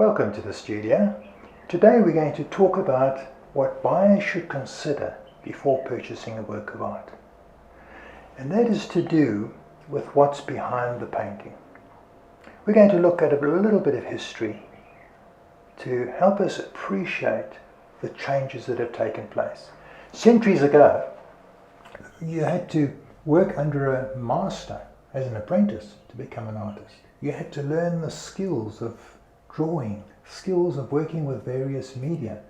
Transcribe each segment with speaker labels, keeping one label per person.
Speaker 1: Welcome to the studio. Today we're going to talk about what buyers should consider before purchasing a work of art. And that is to do with what's behind the painting. We're going to look at a little bit of history to help us appreciate the changes that have taken place. Centuries ago, you had to work under a master as an apprentice to become an artist. You had to learn the skills of drawing, skills of working with various media,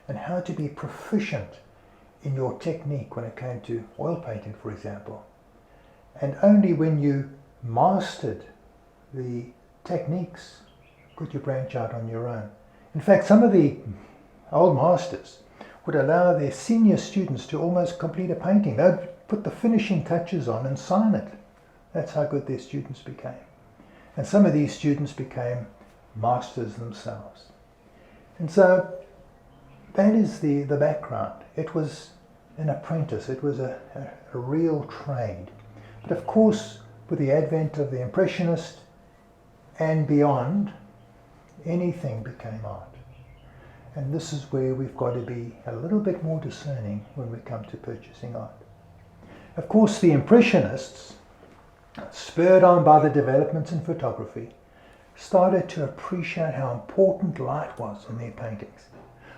Speaker 1: and how to be proficient in your technique when it came to oil painting, for example. And only when you mastered the techniques could you branch out on your own. In fact, some of the old masters would allow their senior students to almost complete a painting. They'd put the finishing touches on and sign it. That's how good their students became. And some of these students became masters themselves. And so that is the background. It was an apprentice. It was a real trade. But of course, with the advent of the Impressionist and beyond, anything became art. And this is where we've got to be a little bit more discerning when we come to purchasing art. Of course, the Impressionists, spurred on by the developments in photography, started to appreciate how important light was in their paintings.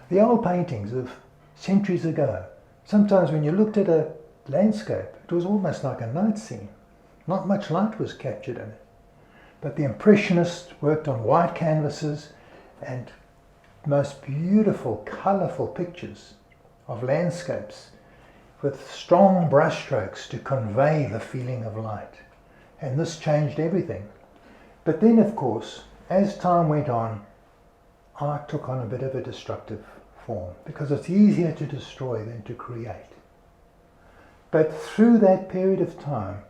Speaker 1: The old paintings of centuries ago, sometimes when you looked at a landscape, it was almost like a night scene. Not much light was captured in it. But the Impressionists worked on white canvases and most beautiful, colourful pictures of landscapes with strong brushstrokes to convey the feeling of light. And this changed everything. But then, of course, as time went on, art took on a bit of a destructive form because it's easier to destroy than to create. But through that period of time,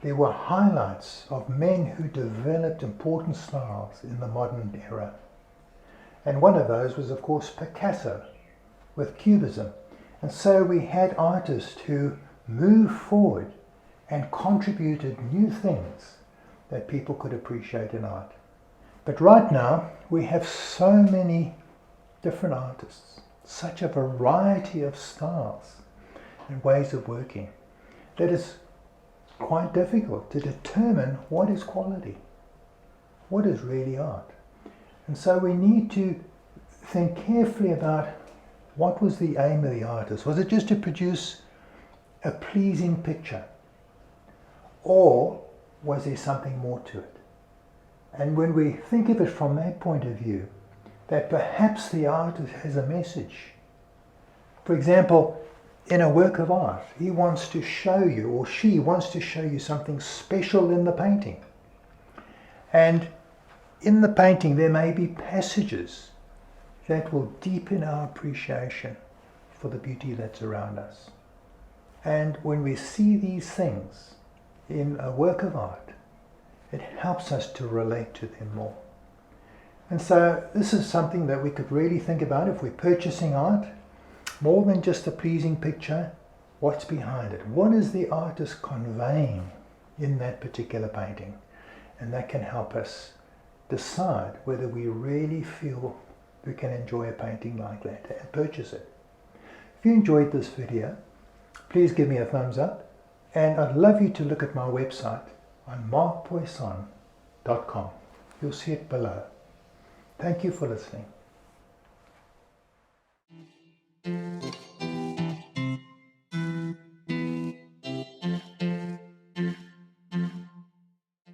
Speaker 1: there were highlights of men who developed important styles in the modern era. And one of those was, of course, Picasso with Cubism. And so we had artists who moved forward and contributed new things that people could appreciate in art. But right now, we have so many different artists, such a variety of styles and ways of working, that it's quite difficult to determine what is quality, what is really art. And so we need to think carefully about what was the aim of the artist. Was it just to produce a pleasing picture? Or was there something more to it? And when we think of it from that point of view, that perhaps the artist has a message. For example, in a work of art, he wants to show you, or she wants to show you something special in the painting. And in the painting, there may be passages that will deepen our appreciation for the beauty that's around us. And when we see these things in a work of art, it helps us to relate to them more. And so this is something that we could really think about if we're purchasing art. More than just a pleasing picture, what's behind it? What is the artist conveying in that particular painting? And that can help us decide whether we really feel we can enjoy a painting like that and purchase it. If you enjoyed this video, please give me a thumbs up. And I'd love you to look at my website on markpoisson.com. You'll see it below. Thank you for listening.